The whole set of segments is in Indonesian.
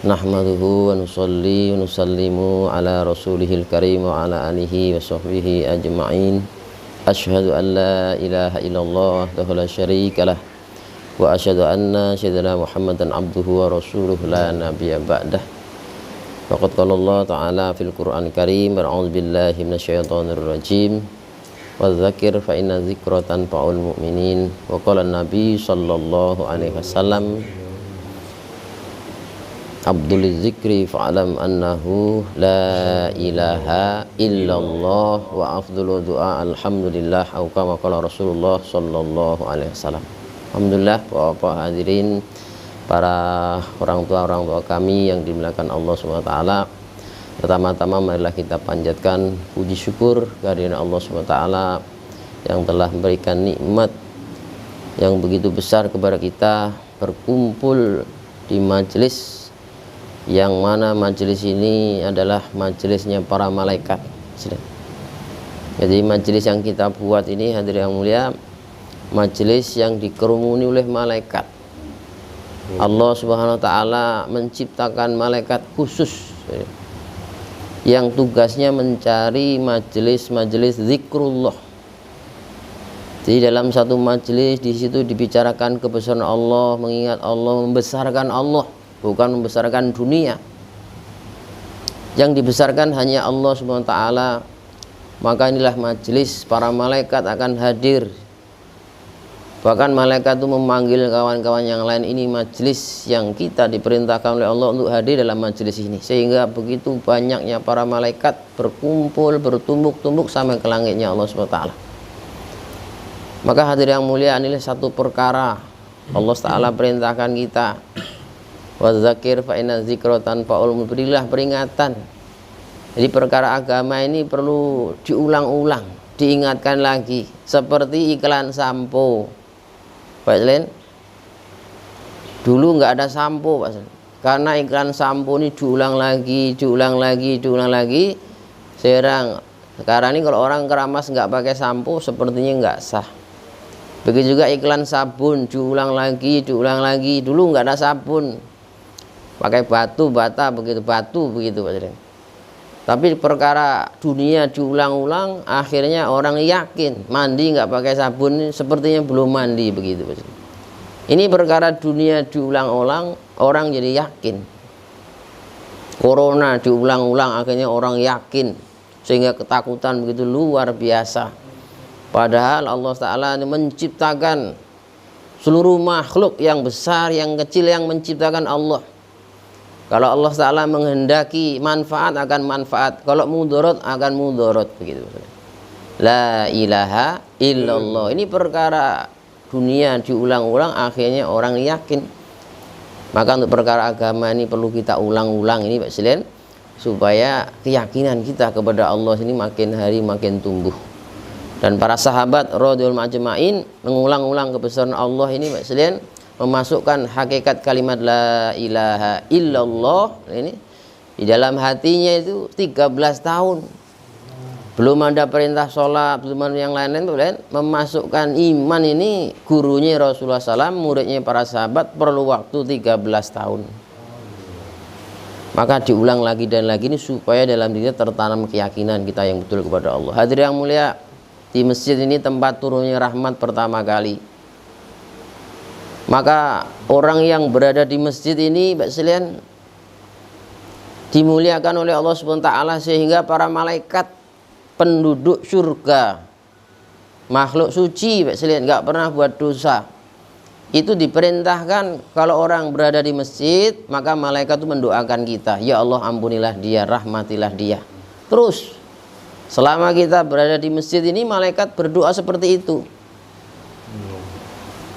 Nahmaduhu wa nusalli wa nusallimu ala rasulihil karim wa ala alihi wa sahbihi ajma'in. Ashhadu an la ilaha illallah wahdahu la syarikalah wa asyhadu anna sayyidina Muhammadan abduhu wa rasuluhu la nabiyya ba'dah. Faqad qala Allah ta'ala fil Qur'an karim, a'udzu billahi minasyaitonir rajim. Wa dzakir fa inna dzikra tanfa'ul mu'minin. Wa qala an-nabi sallallahu alaihi wasallam, Abdul zikri fa'alam annahu la ilaha illallah wa afdulu du'a alhamdulillah au kama qala Rasulullah sallallahu alaihi wasallam. Alhamdulillah, Bapak hadirin, para orang tua kami yang dimuliakan Allah Subhanahu wa taala. Pertama-tama marilah kita panjatkan puji syukur kehadirat Allah Subhanahu wa taala yang telah memberikan nikmat yang begitu besar kepada kita, berkumpul di majelis yang mana majelis ini adalah majelisnya para malaikat. Jadi majelis yang kita buat ini, hadirin yang mulia, majelis yang dikerumuni oleh malaikat. Allah Subhanahu wa taala menciptakan malaikat khusus yang tugasnya mencari majelis-majelis zikrullah. Di dalam satu majelis, di situ dibicarakan kebesaran Allah, mengingat Allah, membesarkan Allah, bukan membesarkan dunia. Yang dibesarkan hanya Allah Subhanahu wa taala. Maka inilah majelis para malaikat akan hadir. Bahkan malaikat itu memanggil kawan-kawan yang lain, ini majelis yang kita diperintahkan oleh Allah untuk hadir dalam majelis ini. Sehingga begitu banyaknya para malaikat berkumpul, bertumbuk-tumbuk sampai ke langitnya Allah Subhanahu wa taala. Maka hadirin yang mulia, inilah satu perkara Allah Ta'ala perintahkan kita, wa dzakir fa inna dzikra tanfa'ul mu'minin, berilah peringatan. Jadi perkara agama ini perlu diulang-ulang, diingatkan lagi, seperti iklan sampo. Pak Selen, dulu nggak ada sampo, Pak Selen, karena iklan sampo ini diulang lagi. Sekarang ini kalau orang keramas nggak pakai sampo, sepertinya nggak sah. Begitu juga iklan sabun, diulang lagi. Dulu nggak ada sabun, pakai batu begitu Pak Selen. Tapi perkara dunia diulang-ulang, akhirnya orang yakin mandi nggak pakai sabun sepertinya belum mandi, begitu Pak Selen. Ini perkara dunia diulang-ulang, orang jadi yakin. Corona diulang-ulang, akhirnya orang yakin, sehingga ketakutan begitu luar biasa. Padahal Allah Ta'ala menciptakan seluruh makhluk yang besar, yang kecil, yang menciptakan Allah. Kalau Allah Ta'ala menghendaki manfaat akan manfaat, kalau mudarat akan mudarat, begitu. La ilaha illallah. Ini perkara dunia diulang-ulang, akhirnya orang yakin. Maka untuk perkara agama ini perlu kita ulang-ulang ini Pak Selen, supaya keyakinan kita kepada Allah ini makin hari makin tumbuh. Dan para sahabat radhiyallahu ajma'in mengulang-ulang kebesaran Allah ini Pak Selen, memasukkan hakikat kalimat la ilaha illallah ini di dalam hatinya itu 13 tahun. Belum ada perintah sholat, belum ada yang lain-lain, memasukkan iman ini. Gurunya Rasulullah SAW, muridnya para sahabat, perlu waktu 13 tahun. Maka diulang lagi dan lagi ini supaya dalam diri tertanam keyakinan kita yang betul kepada Allah. Hadirin yang mulia, di masjid ini tempat turunnya rahmat pertama kali. Maka orang yang berada di masjid ini Pak Selen dimuliakan oleh Allah Subhanahu wa taala, sehingga para malaikat penduduk surga, makhluk suci Pak Selen, nggak pernah buat dosa, itu diperintahkan kalau orang berada di masjid, maka malaikat itu mendoakan kita, ya Allah ampunilah dia, rahmatilah dia. Terus selama kita berada di masjid ini, malaikat berdoa seperti itu.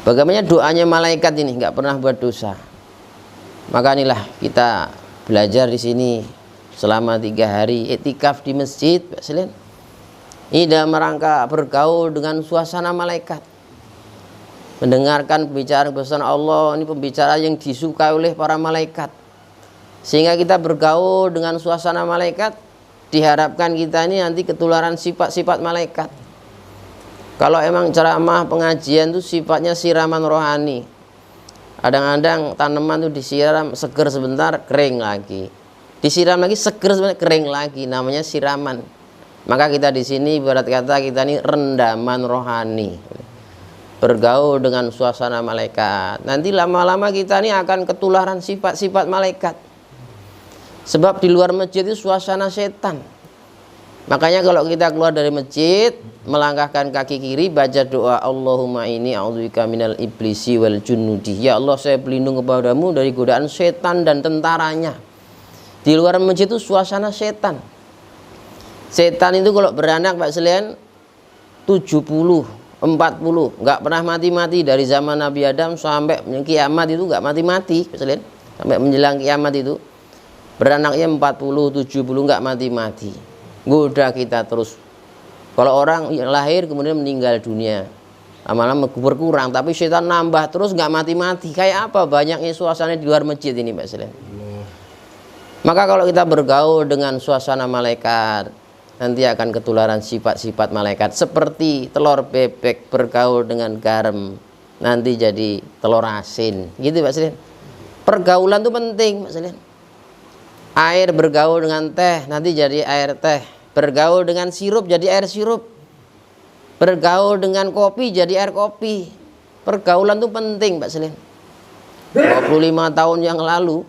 Bagaimana doanya malaikat ini, nggak pernah buat dosa. Maka inilah kita belajar di sini selama 3 hari iktikaf di masjid Pak Selen. Ini dalam rangka bergaul dengan suasana malaikat, mendengarkan pembicaraan bersama Allah. Ini pembicaraan yang disukai oleh para malaikat, sehingga kita bergaul dengan suasana malaikat. Diharapkan kita ini nanti ketularan sifat-sifat malaikat. Kalau emang ceramah pengajian itu sifatnya siraman rohani, Kadang-kadang tanaman tuh disiram seger sebentar, kering lagi. Disiram lagi seger sebentar, kering lagi. Namanya siraman. Maka kita di sini ibarat kata kita ini rendaman rohani. Bergaul dengan suasana malaikat. Nanti lama-lama kita ini akan ketularan sifat-sifat malaikat. Sebab di luar masjid itu suasana setan. Makanya kalau kita keluar dari masjid, melangkahkan kaki kiri, baca doa Allahumma inni a'udzubika minal iblisi wal junudi. Ya Allah, saya berlindung kepadamu dari godaan setan dan tentaranya. Di luar masjid itu suasana setan. Setan itu kalau beranak Pak Selian 70, 40, nggak pernah mati-mati dari zaman Nabi Adam sampai kiamat itu nggak mati-mati Pak Selian. Sampai menjelang kiamat itu beranaknya 40, 70 nggak mati-mati. Goda kita terus. Kalau orang yang lahir kemudian meninggal dunia, lama-lama berkurang, tapi setan nambah terus nggak mati-mati. Kayak apa banyaknya suasana di luar masjid ini Pak Selian. Maka kalau kita bergaul dengan suasana malaikat, nanti akan ketularan sifat-sifat malaikat. Seperti telur bebek bergaul dengan garam, nanti jadi telur asin. Gitu Pak Selian. Pergaulan itu penting Pak Selian. Air bergaul dengan teh, nanti jadi air teh. Bergaul dengan sirup, jadi air sirup. Bergaul dengan kopi, jadi air kopi. Pergaulan itu penting Pak Selian. 25 tahun yang lalu,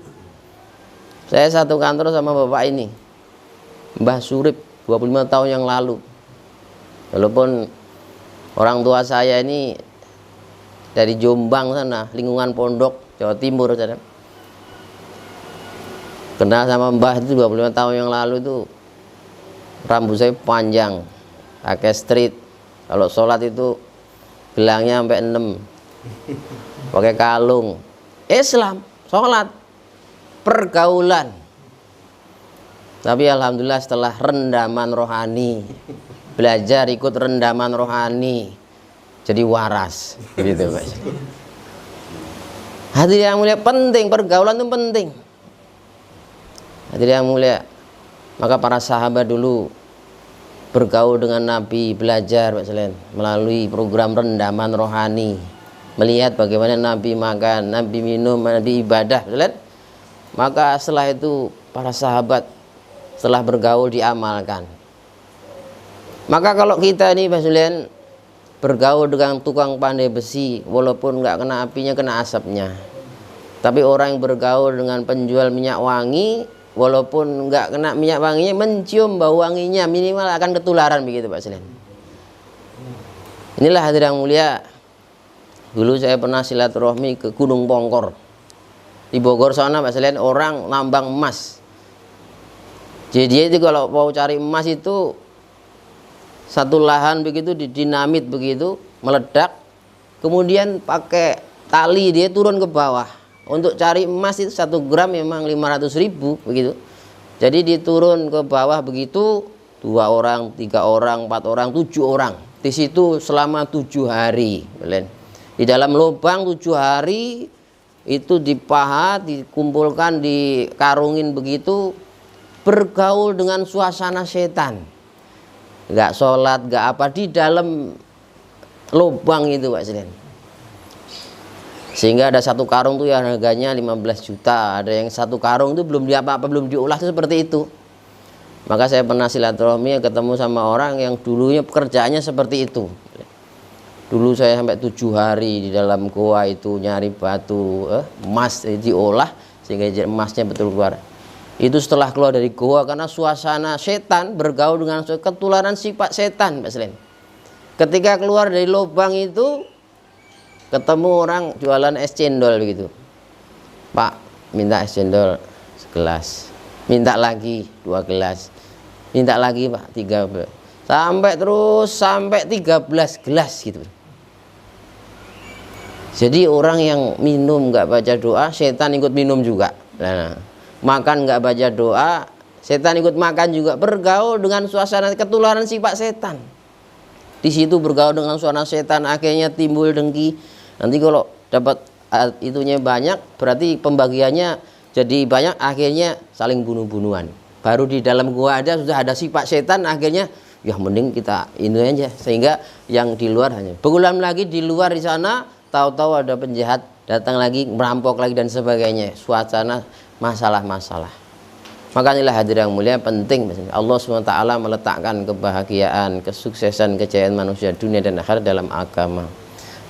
saya satu kantor sama bapak ini, Mbah Surip, 25 tahun yang lalu. Walaupun orang tua saya ini dari Jombang sana, lingkungan Pondok, Jawa Timur sana. Kenal sama Mbah itu 25 tahun yang lalu itu rambut saya panjang, pakai street. Kalau sholat itu gelangnya sampai 6, pakai kalung. Islam, sholat, pergaulan. Tapi alhamdulillah setelah rendaman rohani, belajar ikut rendaman rohani, jadi waras. Gitu Pak. Hadirin yang mulia, penting, pergaulan itu penting. Hadirin yang mulia, maka para sahabat dulu bergaul dengan Nabi, belajar Pak Selian, melalui program rendaman rohani, melihat bagaimana Nabi makan, Nabi minum, Nabi ibadah, Pak Selian. Maka setelah itu para sahabat setelah bergaul diamalkan. Maka kalau kita ini Pak Selian bergaul dengan tukang pandai besi, walaupun nggak kena apinya, kena asapnya. Tapi orang yang bergaul dengan penjual minyak wangi, walaupun nggak kena minyak wanginya, mencium bau wanginya, minimal akan ketularan begitu Pak Selian. Inilah hadirin yang mulia. Dulu saya pernah silaturahmi ke Gunung Pongkor. Di Bogor sana Pak Selian, orang nambang emas. Jadi dia itu kalau mau cari emas itu satu lahan begitu didinamit begitu, meledak. Kemudian pakai tali dia turun ke bawah. Untuk cari emas itu 1 gram memang 500.000 begitu. Jadi diturun ke bawah begitu, 2 orang, 3 orang, 4 orang, 7 orang. Di situ selama 7 hari. Di dalam lubang 7 hari itu dipahat, dikumpulkan, dikarungin begitu, bergaul dengan suasana setan. Nggak sholat, nggak apa, di dalam lubang itu Pak Selian. Sehingga ada 1 karung tuh yang harganya 15 juta, ada yang 1 karung itu belum diapa-apa, belum diolah, itu seperti itu. Maka saya pernah silaturahmi ketemu sama orang yang dulunya pekerjaannya seperti itu. Dulu saya sampai 7 hari di dalam goa itu nyari batu emas diolah sehingga emasnya betul keluar. Itu setelah keluar dari goa, karena suasana setan, bergaul dengan ketularan sifat setan Pak Selian. Ketika keluar dari lubang itu ketemu orang jualan es cendol begitu. Pak, minta es cendol segelas. Minta lagi 2 gelas. Minta lagi Pak 3 gelas. Sampai 13 gelas gitu. Jadi orang yang minum nggak baca doa, setan ikut minum juga. Nah, makan nggak baca doa, setan ikut makan juga. Bergaul dengan suasana ketularan sifat setan. Di situ bergaul dengan suasana setan, akhirnya timbul dengki. Nanti kalau dapat itunya banyak, berarti pembagiannya jadi banyak, akhirnya saling bunuh-bunuhan. Baru di dalam gua ada sudah ada sifat setan, akhirnya ya mending kita ini aja, sehingga yang di luar hanya berulang lagi di luar di sana, tahu-tahu ada penjahat datang lagi, merampok lagi dan sebagainya. Suasana masalah-masalah. Makanya hadirin yang mulia, penting Allah SWT meletakkan kebahagiaan, kesuksesan, kejayaan manusia dunia dan akhirat dalam agama.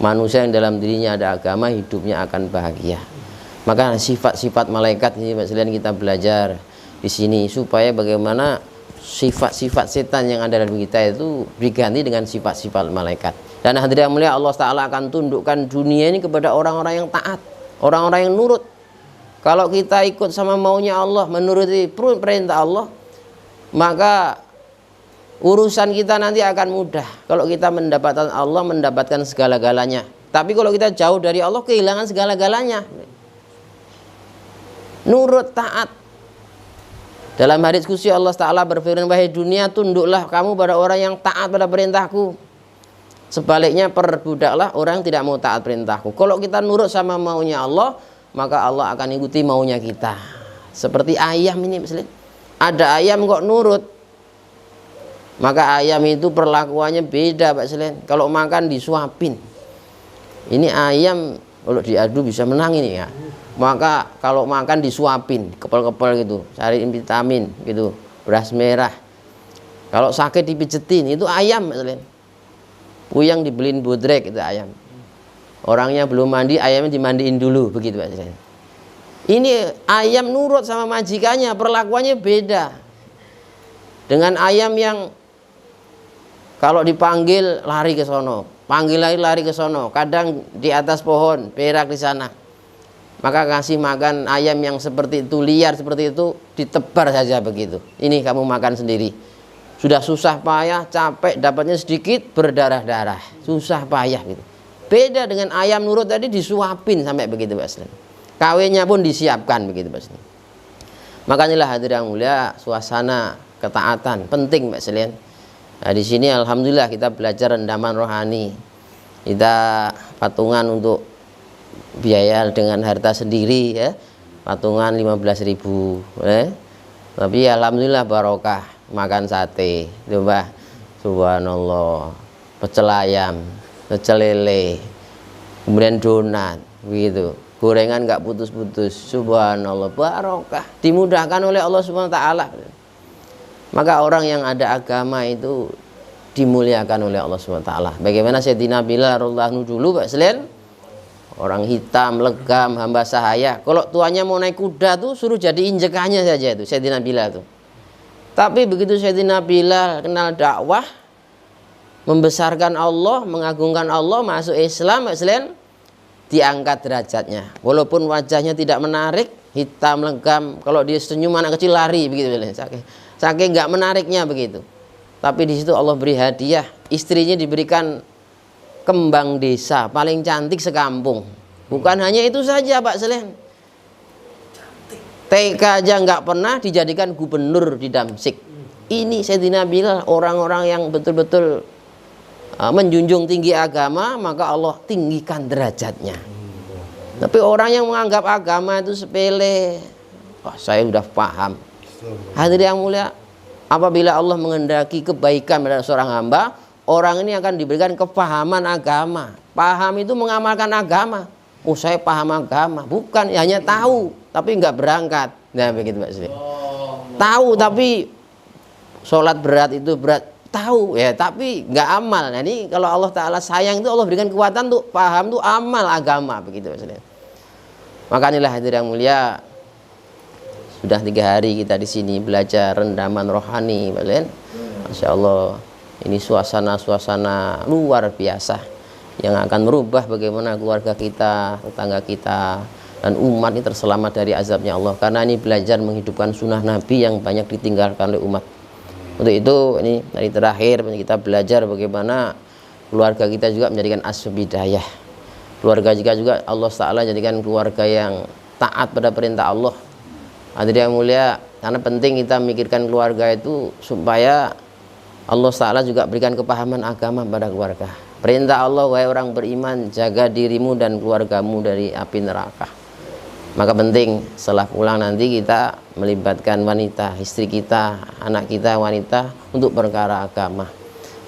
Manusia yang dalam dirinya ada agama, hidupnya akan bahagia. Maka sifat-sifat malaikat ini sekalian kita belajar di sini, supaya bagaimana sifat-sifat setan yang ada dalam kita itu diganti dengan sifat-sifat malaikat. Dan hadirin yang mulia, Allah Ta'ala akan tundukkan dunia ini kepada orang-orang yang taat, orang-orang yang nurut. Kalau kita ikut sama maunya Allah, menuruti perintah Allah, maka urusan kita nanti akan mudah. Kalau kita mendapatkan Allah, mendapatkan segala-galanya. Tapi kalau kita jauh dari Allah, kehilangan segala-galanya. Nurut, taat. Dalam hadis qudsi Allah Ta'ala berfirman, wahai dunia, tunduklah kamu pada orang yang taat pada perintahku. Sebaliknya perbudaklah orang yang tidak mau taat perintahku. Kalau kita nurut sama maunya Allah, maka Allah akan ikuti maunya kita. Seperti ayam ini misalnya, ada ayam kok nurut, maka ayam itu perlakuannya beda Pak Selen. Kalau makan disuapin, ini ayam kalau diadu bisa menang ini ya. Maka kalau makan disuapin, kepel-kepel gitu, cariin vitamin gitu, beras merah. Kalau sakit dipijetin, itu ayam Pak Selen. Puyang dibeliin bodrek, itu ayam. Orangnya belum mandi, ayamnya dimandiin dulu, begitu Pak. Ini ayam nurut sama majikannya, perlakuannya beda. Dengan ayam yang kalau dipanggil lari ke sono, panggil lari ke sono, kadang di atas pohon, perak di sana. Maka kasih makan ayam yang seperti itu, liar seperti itu, ditebar saja begitu. Ini kamu makan sendiri. Sudah susah payah, capek, dapatnya sedikit, berdarah-darah, susah payah gitu. Beda dengan ayam nurut tadi, disuapin sampai begitu Pak Selen. Kawinnya pun disiapkan begitu Pak Selen. Makanya hadirin yang mulia, suasana ketaatan penting Pak Selen. Nah, di sini alhamdulillah kita belajar rendaman rohani. Kita patungan untuk biaya dengan harta sendiri ya. Patungan 15.000 Tapi alhamdulillah barokah, makan sate, coba subhanallah, pecel ayam, pecel lele, kemudian donat, begitu, gorengan nggak putus-putus, subhanallah, barokah, dimudahkan oleh Allah Subhanahu wa Ta'ala. Maka orang yang ada agama itu dimuliakan oleh Allah Subhanahu wa Ta'ala. Bagaimana Sayyidina Bilal radhiyallahu anhu dulu Pak Selen, orang hitam, legam, hamba sahaya. Kalau tuannya mau naik kuda tuh suruh jadi injekannya saja itu Sayyidina Bilal tuh. Tapi begitu Sayyidina Bilal kenal dakwah, membesarkan Allah, mengagungkan Allah, masuk Islam, Islam, diangkat derajatnya. Walaupun wajahnya tidak menarik, hitam, legam, kalau dia senyum anak kecil lari begitu, saking nggak menariknya begitu. Tapi di situ Allah beri hadiah, istrinya diberikan kembang desa paling cantik sekampung. Bukan hanya itu saja Pak Selen, TK aja nggak pernah dijadikan gubernur di Damsik. Ini Sayyidina Bilal, orang-orang yang betul-betul menjunjung tinggi agama, maka Allah tinggikan derajatnya. Tapi orang yang menganggap agama itu sepele, saya sudah paham. Hadirin yang mulia, apabila Allah menghendaki kebaikan pada seorang hamba, orang ini akan diberikan kepahaman agama. Paham itu mengamalkan agama. Oh, saya paham agama, bukan hanya tahu tapi nggak berangkat. Nah begitu Pak Sri. Tahu tapi sholat berat itu berat, tahu ya tapi nggak amal. Nah ini kalau Allah Ta'ala sayang itu Allah berikan kekuatan tuh paham tuh amal agama begitu Pak Sri. Makanya hadirin yang mulia, sudah 3 hari kita di sini belajar rendaman rohani Pak Sri. Masya Allah, ini suasana-suasana luar biasa yang akan merubah bagaimana keluarga kita, tetangga kita, dan umat ini terselamat dari azabnya Allah. Karena ini belajar menghidupkan sunnah Nabi yang banyak ditinggalkan oleh umat. Untuk itu ini hari terakhir kita belajar bagaimana keluarga kita juga menjadikan as-bidayah. Keluarga juga Allah Ta'ala jadikan keluarga yang taat pada perintah Allah. Hadirin yang mulia, karena penting kita memikirkan keluarga itu supaya Allah Ta'ala juga berikan kepahaman agama pada keluarga. Perintah Allah, wahai orang beriman, jaga dirimu dan keluargamu dari api neraka. Maka penting setelah pulang nanti kita melibatkan wanita, istri kita, anak kita wanita untuk perkara agama.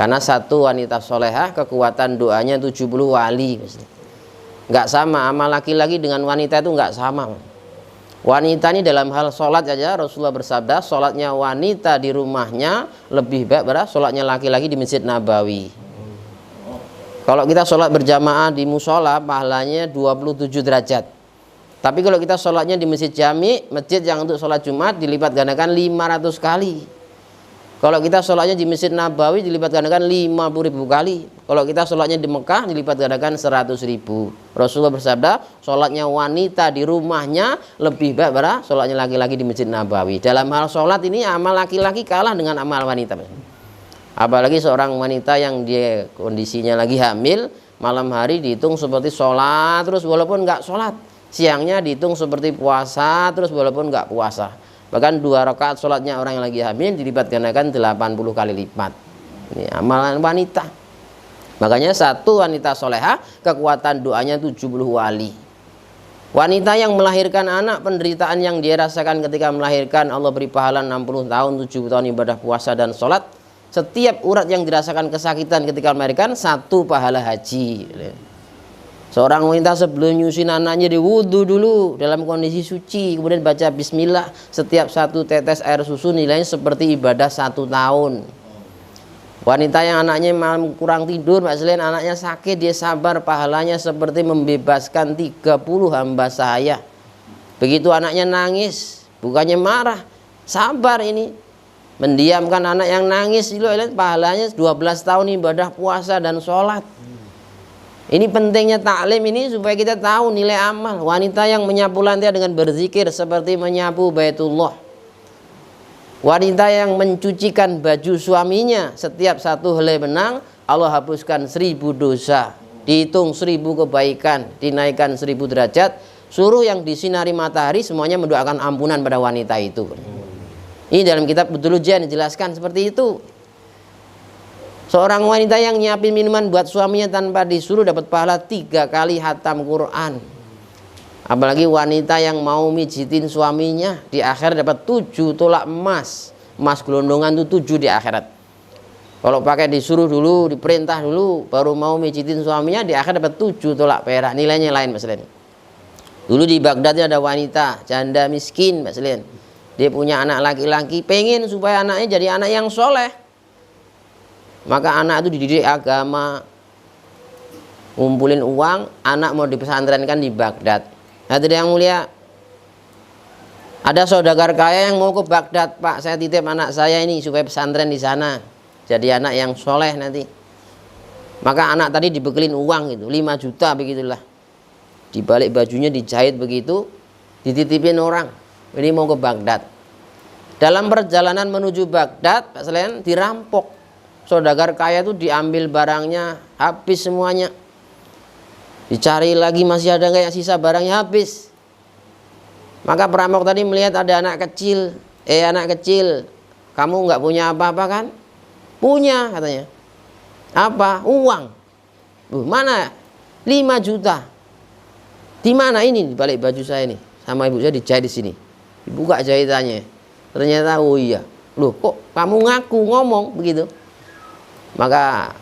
Karena satu wanita solehah kekuatan doanya 70 wali. Nggak sama, amal laki-laki dengan wanita itu nggak sama. Wanita ini dalam hal sholat aja Rasulullah bersabda, sholatnya wanita di rumahnya lebih baik daripada sholatnya laki-laki di Masjid Nabawi. Kalau kita sholat berjamaah di musola pahalanya 27 derajat. Tapi kalau kita sholatnya di masjid jami, masjid yang untuk sholat Jumat, dilipat gandakan 500 kali. Kalau kita sholatnya di Masjid Nabawi dilipat gandakan 50.000 kali. Kalau kita sholatnya di Mekah dilipat gandakan 100.000. Rasulullah bersabda, sholatnya wanita di rumahnya lebih baik daripada sholatnya laki-laki di Masjid Nabawi. Dalam hal sholat ini amal laki-laki kalah dengan amal wanita. Apalagi seorang wanita yang dia kondisinya lagi hamil, malam hari dihitung seperti sholat terus walaupun nggak sholat. Siangnya dihitung seperti puasa terus walaupun nggak puasa. Bahkan 2 rakaat sholatnya orang yang lagi hamil dilipat gandakan 80 kali lipat. Ini amalan wanita. Makanya satu wanita solehah kekuatan doanya 70 wali. Wanita yang melahirkan anak, penderitaan yang dia rasakan ketika melahirkan, Allah beri pahala 60 tahun 70 tahun ibadah puasa dan sholat. Setiap urat yang dirasakan kesakitan ketika melahirkan 1 pahala haji. Seorang wanita sebelum nyusuin anaknya di wudhu dulu dalam kondisi suci, kemudian baca bismillah, setiap 1 tetes air susu nilainya seperti ibadah 1 tahun. Wanita yang anaknya malam kurang tidur, maksudnya anaknya sakit, dia sabar, pahalanya seperti membebaskan 30 hamba saya. Begitu anaknya nangis, bukannya marah, sabar ini, mendiamkan anak yang nangis dulu, pahalanya 12 tahun ibadah puasa dan sholat. Ini pentingnya taklim ini supaya kita tahu nilai amal. Wanita yang menyapu lantai dengan berzikir seperti menyapu Baitullah. Wanita yang mencucikan baju suaminya setiap 1 helai benang, Allah hapuskan 1000 dosa, dihitung 1000 kebaikan, dinaikkan 1000 derajat. Suruh yang disinari matahari semuanya mendoakan ampunan pada wanita itu. Ini dalam kitab Bedul Jan dijelaskan seperti itu. Seorang wanita yang nyiapin minuman buat suaminya tanpa disuruh dapat pahala 3 kali hatam Quran. Apalagi wanita yang mau mijitin suaminya di akhirat dapat 7 tolak emas. Emas gelondongan itu 7 di akhirat. Kalau pakai disuruh dulu, diperintah dulu, baru mau mijitin suaminya di akhirat dapat 7 tolak perak. Nilainya lain Mas Len. Dulu di Baghdad ada wanita janda miskin Mas Len. Dia punya anak laki-laki, pengen supaya anaknya jadi anak yang soleh. Maka anak itu dididik agama, ngumpulin uang, anak mau dipesantrenkan di Baghdad. Hadirin yang mulia, ada saudagar kaya yang mau ke Baghdad, Pak, saya titip anak saya ini supaya pesantren di sana, jadi anak yang soleh nanti. Maka anak tadi dibekelin uang gitu, 5 juta begitulah. Dibalik bajunya dijahit begitu, dititipin orang, ini mau ke Baghdad. Dalam perjalanan menuju Baghdad, Pak Selain dirampok. Saudagar kaya itu diambil barangnya, habis semuanya. Dicari lagi masih ada nggak yang sisa, barangnya habis. Maka perampok tadi melihat ada anak kecil, anak kecil, kamu nggak punya apa-apa kan? Punya katanya. Apa? Uang. Mana? 5 juta. Di mana ini? Di balik baju saya ini. Sama ibu saya dijahit di sini. Dibuka jahitannya. Ternyata oh iya. Loh kok kamu ngaku ngomong begitu? Maka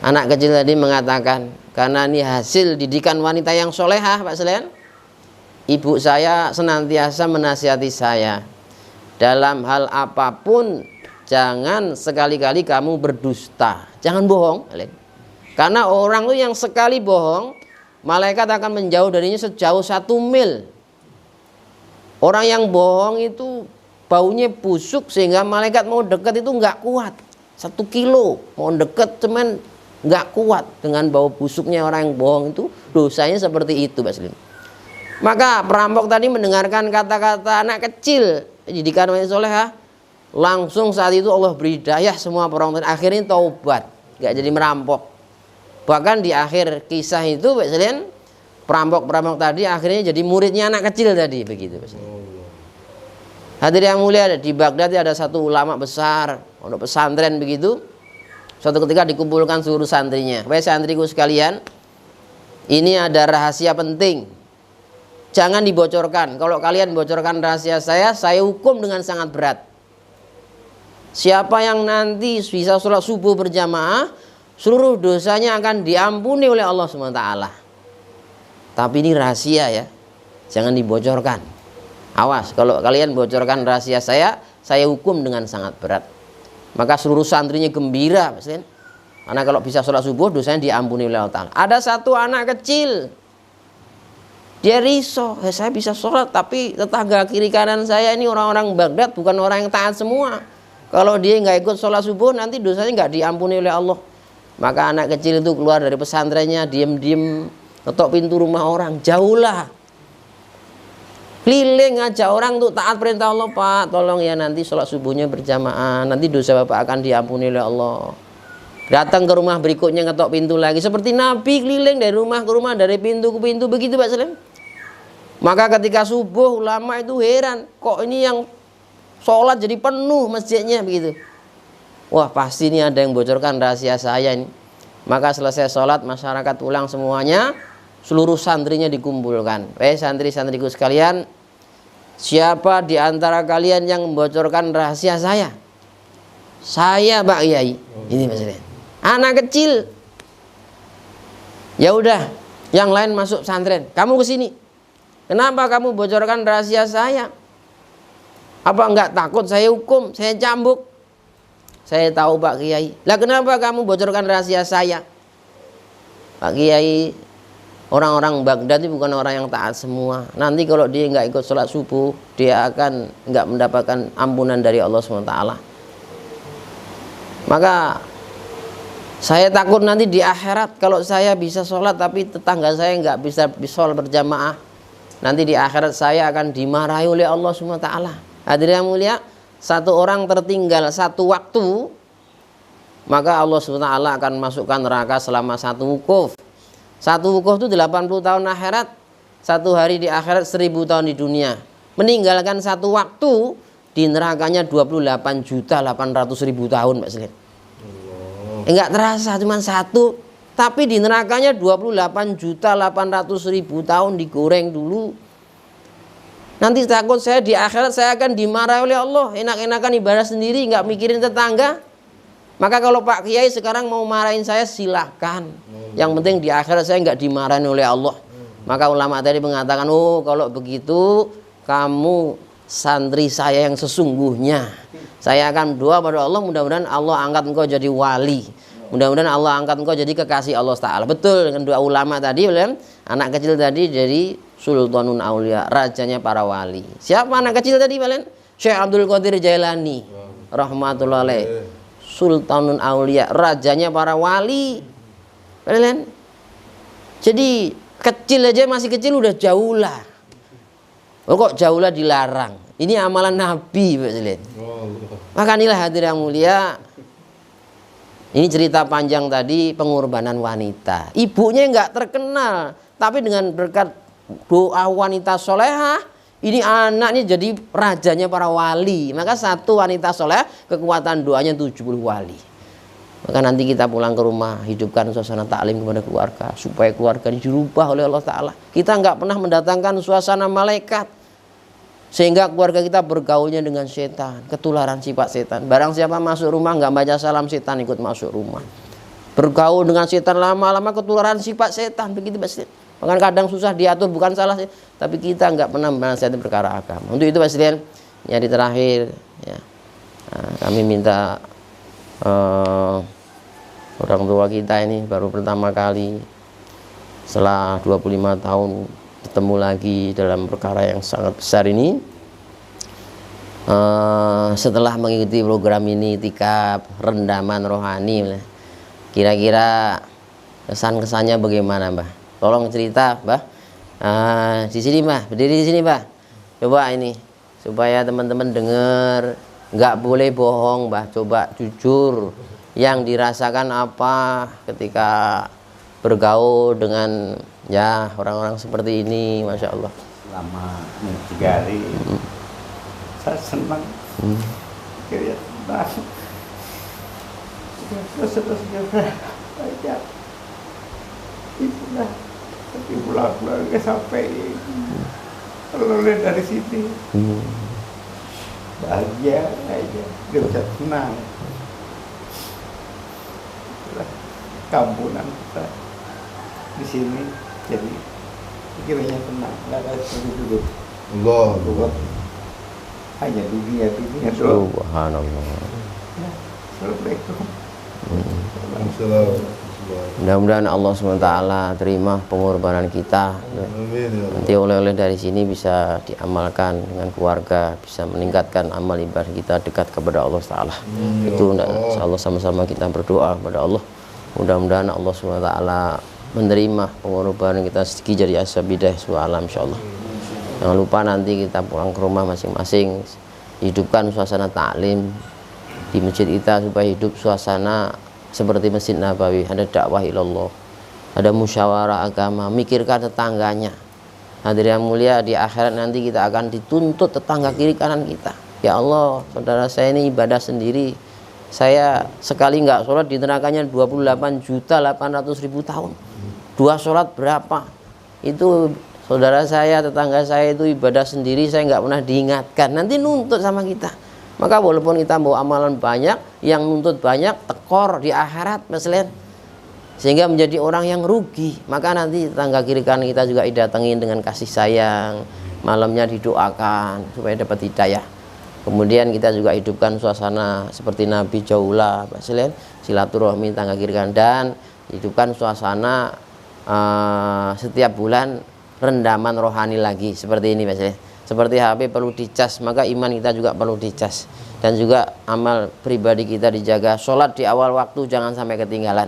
anak kecil tadi mengatakan, karena ini hasil didikan wanita yang solehah Pak Selain. Ibu saya senantiasa menasihati saya, dalam hal apapun jangan sekali-kali kamu berdusta, jangan bohong. Karena orang itu yang sekali bohong, malaikat akan menjauh darinya sejauh 1 mil. Orang yang bohong itu baunya busuk sehingga malaikat mau dekat itu nggak kuat. 1 kilo mau deket cuman nggak kuat dengan bau busuknya orang yang bohong itu, dosanya seperti itu Pak Slim. Maka perampok tadi mendengarkan kata-kata anak kecil didikan wanita solehah, langsung saat itu Allah beri hidayah semua perampok, akhirnya taubat, nggak jadi merampok. Bahkan di akhir kisah itu Pak Slim, perampok-perampok tadi akhirnya jadi muridnya anak kecil tadi begitu Pak Slim. Hadirin yang mulia, di Baghdad ada satu ulama besar, pondok pesantren begitu. Suatu ketika dikumpulkan seluruh santrinya. Wahai santriku sekalian, ini ada rahasia penting. Jangan dibocorkan. Kalau kalian bocorkan rahasia saya hukum dengan sangat berat. Siapa yang nanti bisa sholat subuh berjamaah, seluruh dosanya akan diampuni oleh Allah SWT. Tapi ini rahasia ya, jangan dibocorkan. Awas, kalau kalian bocorkan rahasia saya hukum dengan sangat berat. Maka seluruh santrinya gembira, karena kalau bisa sholat subuh dosanya diampuni oleh Allah Ta'ala. Ada satu anak kecil, dia risau, saya bisa sholat tapi tetangga kiri kanan saya ini orang-orang Baghdad, bukan orang yang taat semua. Kalau dia nggak ikut sholat subuh nanti dosanya nggak diampuni oleh Allah. Maka anak kecil itu keluar dari pesantrennya, diem-diem ketok pintu rumah orang, jauhlah, keliling aja orang untuk taat perintah Allah. Pak, tolong ya nanti sholat subuhnya berjamaah, nanti dosa bapak akan diampuni oleh Allah. Datang ke rumah berikutnya ngetok pintu lagi, seperti Nabi keliling dari rumah ke rumah, dari pintu ke pintu, begitu Pak Salim. Maka ketika subuh ulama itu heran, kok ini yang sholat jadi penuh masjidnya begitu. Wah, pasti ini ada yang bocorkan rahasia saya ini. Maka selesai sholat masyarakat pulang semuanya, seluruh santrinya dikumpulkan. Santri-santriku sekalian, siapa di antara kalian yang membocorkan rahasia saya? Saya, Pak Kiai. Ini maksudnya. Anak kecil. Ya udah, yang lain masuk pesantren. Kamu ke sini. Kenapa kamu bocorkan rahasia saya? Apa enggak takut saya hukum, saya cambuk? Saya tahu Pak Kiai. Lah kenapa kamu bocorkan rahasia saya? Pak Kiai, orang-orang Baghdad itu bukan orang yang taat semua. Nanti kalau dia nggak ikut sholat subuh, dia akan nggak mendapatkan ampunan dari Allah SWT. Maka saya takut nanti di akhirat kalau saya bisa sholat tapi tetangga saya nggak bisa sholat berjamaah, nanti di akhirat saya akan dimarahi oleh Allah SWT. Hadirin yang mulia, satu orang tertinggal satu waktu, maka Allah SWT akan masukkan neraka selama satu wukuf. Satu wukuf itu 80 tahun akhirat, satu hari di akhirat 1000 tahun di dunia. Meninggalkan satu waktu, di nerakanya 28.800.000 tahun Pak Selim. Enggak terasa, cuma satu, tapi di nerakanya 28.800.000 tahun digoreng dulu. Nanti takut saya di akhirat saya akan dimarahi oleh Allah. Enak-enakan ibadah sendiri, nggak mikirin tetangga. Maka kalau Pak Kiai sekarang mau marahin saya silahkan. Yang penting di akhirat saya nggak dimarahin oleh Allah. Maka ulama tadi mengatakan, oh kalau begitu kamu santri saya yang sesungguhnya. Saya akan doa pada Allah, mudah-mudahan Allah angkat engkau jadi wali. Mudah-mudahan Allah angkat engkau jadi kekasih Allah Ta'ala. Betul dengan doa ulama tadi, anak kecil tadi jadi Sultanun Aulia, rajanya para wali. Siapa anak kecil tadi Balen? Syekh Abdul Qadir Jailani rahmatullah alaih. Sultanun Aulia, rajanya para wali. Balen. Jadi kecil aja, masih kecil udah jauhlah. Oh, kok jauhlah dilarang? Ini amalan Nabi, Pak Balen. Maka inilah hadirin yang mulia. Ini cerita panjang tadi pengorbanan wanita. Ibunya nggak terkenal, tapi dengan berkat doa wanita solehah, ini anaknya jadi rajanya para wali. Maka satu wanita solehah kekuatan doanya 70 wali. Maka nanti kita pulang ke rumah, hidupkan suasana taklim kepada keluarga, supaya keluarga ini dirubah oleh Allah Ta'ala. Kita nggak pernah mendatangkan suasana malaikat, sehingga keluarga kita bergaulnya dengan setan, ketularan sifat setan. Barang siapa masuk rumah nggak baca salam, setan ikut masuk rumah. Bergaul dengan setan lama-lama ketularan sifat setan, begitu pasti. Bahkan kadang susah diatur, bukan salah sih, tapi kita nggak pernah menasihati perkara agama. Untuk itu Pak Sekalian, yang terakhir ya, kami minta orang tua kita ini baru pertama kali setelah 25 tahun ketemu lagi dalam perkara yang sangat besar ini. Setelah mengikuti program ini, tikap rendaman rohani, kira-kira kesan-kesannya bagaimana Mbah? Tolong cerita, Mbah. Di sini, Mbah. Berdiri di sini, Mbah. Coba ini, supaya teman-teman dengar. Nggak boleh bohong, Mbah. Coba jujur. Yang dirasakan apa ketika bergaul dengan ya orang-orang seperti ini, Masya Allah. Selama 3 hari, saya senang. Kira senang. Terus banyak. Itulah. Tapi pulang-pulang sampai lulus dari sini, bahagia aja, dia bisa tenang. Itulah kampunan kita di sini, jadi pikirannya tenang, nggak ada seperti dulu. Allah. Buat hanya dunia doang. Subhanallah. Ya, Assalamualaikum. Assalamualaikum. Mudah-mudahan Allah SWT terima pengorbanan kita. Amin ya Allah. Nanti oleh-oleh dari sini bisa diamalkan dengan keluarga, bisa meningkatkan amal ibadah kita dekat kepada Allah Taala. Itu insyaallah sama-sama kita berdoa kepada Allah. Mudah-mudahan Allah SWT menerima pengorbanan kita sedikit jadi asabidah su'alam insyaallah. Jangan lupa nanti kita pulang ke rumah masing-masing, hidupkan suasana taklim di masjid kita supaya hidup suasana seperti Masjid Nabawi, ada dakwah ilallah, ada musyawarah agama, mikirkan tetangganya. Hadirin yang mulia, di akhirat nanti kita akan dituntut tetangga kiri kanan kita. Ya Allah, saudara saya ini ibadah sendiri, saya sekali nggak sholat di nerakanya 28.800.000 tahun. 2 sholat berapa? Itu saudara saya, tetangga saya itu ibadah sendiri, saya nggak pernah diingatkan. Nanti nuntut sama kita. Maka walaupun kita bawa amalan banyak, yang nuntut banyak, tekor di akhirat masalah, sehingga menjadi orang yang rugi. Maka nanti tetangga kiri kanan kita juga didatengin dengan kasih sayang, malamnya didoakan supaya dapat hidayah. Kemudian kita juga hidupkan suasana seperti Nabi Jaulah, silaturahmi tangga kiri kanan, dan hidupkan suasana setiap bulan rendaman rohani lagi seperti ini Mas. Seperti HP perlu dicas, maka iman kita juga perlu dicas. Dan juga amal pribadi kita dijaga. Sholat di awal waktu jangan sampai ketinggalan.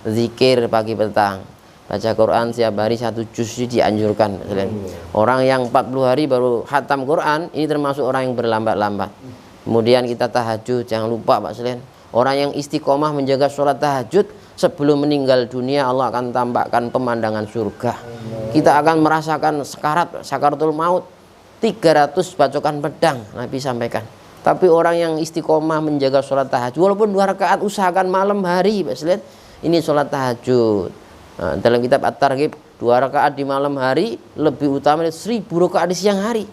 Zikir pagi petang, baca Quran setiap hari 1 juz dianjurkan. Orang yang 40 hari baru khatam Quran, ini termasuk orang yang berlambat-lambat. Kemudian kita tahajud, jangan lupa Pak Selen. Orang yang istiqomah menjaga sholat tahajud, sebelum meninggal dunia Allah akan tampakkan pemandangan surga. Kita akan merasakan sakaratul maut. 300 bacokan pedang Nabi sampaikan. Tapi orang yang istiqomah menjaga sholat tahajud, walaupun 2 rakaat, usahakan malam hari. Lihat, ini sholat tahajud. Nah, dalam kitab At-Targhib, 2 rakaat di malam hari lebih utama dari 1000 rakaat di siang hari.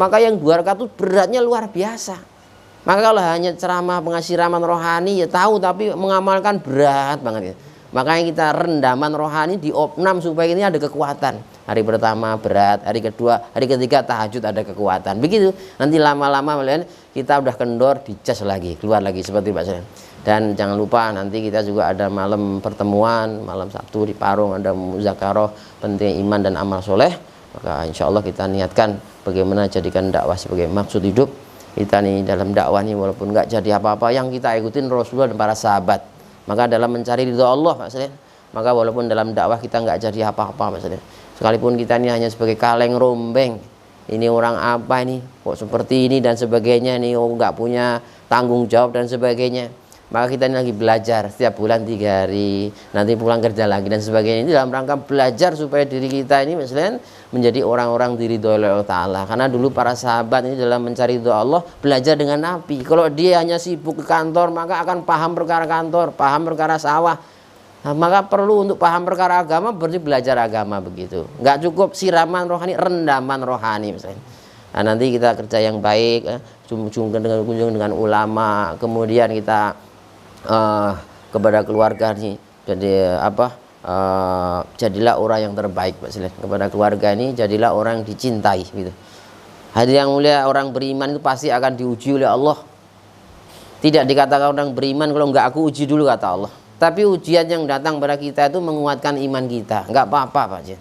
Maka yang 2 rakaat itu beratnya luar biasa. Maka kalau hanya ceramah pengasiraman rohani ya tahu, tapi mengamalkan berat banget ya. Makanya kita rendaman rohani di opnam supaya ini ada kekuatan. Hari pertama berat, hari kedua, hari ketiga tahajud ada kekuatan. Begitu. Nanti lama-lama kita udah kendor, dicas lagi, keluar lagi seperti Pak Selen. Dan jangan lupa nanti kita juga ada malam pertemuan, malam Sabtu di Parung ada muzakarah penting iman dan amal soleh. Maka insya Allah kita niatkan bagaimana jadikan dakwah sebagai maksud hidup. Kita nih dalam dakwah ini walaupun nggak jadi apa-apa, yang kita ikutin Rasulullah dan para sahabat. Maka dalam mencari ridho Allah Pak Selen, maka walaupun dalam dakwah kita nggak jadi apa-apa Pak Selen, sekalipun kita ini hanya sebagai kaleng rombeng, ini orang apa ini kok seperti ini dan sebagainya, ini nggak punya tanggung jawab dan sebagainya, maka kita ini lagi belajar setiap bulan 3 hari, nanti pulang kerja lagi dan sebagainya. Ini dalam rangka belajar supaya diri kita ini misalnya menjadi orang-orang diridhoi oleh Allah Ta'ala. Karena dulu para sahabat ini dalam mencari ridho Allah belajar dengan Nabi. Kalau dia hanya sibuk ke kantor, maka akan paham perkara kantor, paham perkara sawah. Nah, maka perlu untuk paham perkara agama berarti belajar agama begitu. Nggak cukup siraman rohani, rendaman rohani misalnya. Nah, nanti kita kerja yang baik, kunjung dengan ulama, kemudian kita kepada keluarga nih, jadi jadilah orang yang terbaik Pak Selen. Kepada keluarga ini jadilah orang yang dicintai gitu. Hadirin yang mulia, orang beriman itu pasti akan diuji oleh Allah. Tidak dikatakan orang beriman kalau nggak aku uji dulu kata Allah. Tapi ujian yang datang pada kita itu menguatkan iman kita. Nggak apa-apa Pak Selen.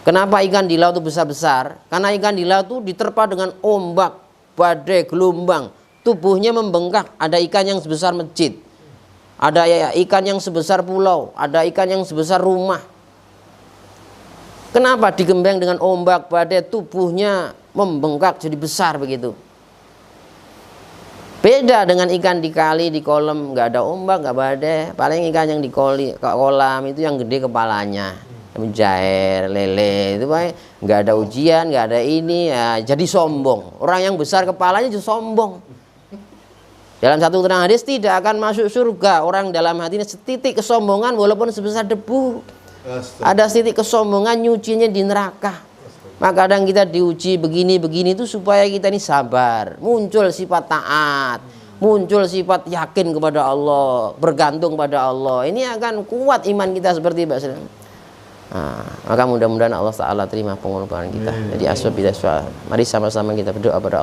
Kenapa ikan di laut itu besar-besar? Karena ikan di laut itu diterpa dengan ombak, badai, gelombang. Tubuhnya membengkak. Ada ikan yang sebesar masjid, ada ikan yang sebesar pulau, ada ikan yang sebesar rumah. Kenapa digembeng dengan ombak, badai, tubuhnya membengkak jadi besar begitu? Beda dengan ikan di kali, di kolam, nggak ada ombak, nggak badai. Paling ikan yang di kolam itu yang gede kepalanya, mujair, lele, itu nggak ada ujian, nggak ada ini, ya, jadi sombong. Orang yang besar kepalanya jadi sombong. Dalam satu terang hadis tidak akan masuk surga orang dalam hatinya setitik kesombongan walaupun sebesar debu. Ada setitik kesombongan nyucinya di neraka. Maka kadang kita diuji begini-begini itu supaya kita ini sabar, muncul sifat taat, muncul sifat yakin kepada Allah, bergantung pada Allah. Ini akan kuat iman kita seperti Mbak Selen. Maka mudah-mudahan Allah Ta'ala terima pengorbanan kita. Jadi asbab bidah su'a. Mari sama-sama kita berdoa pada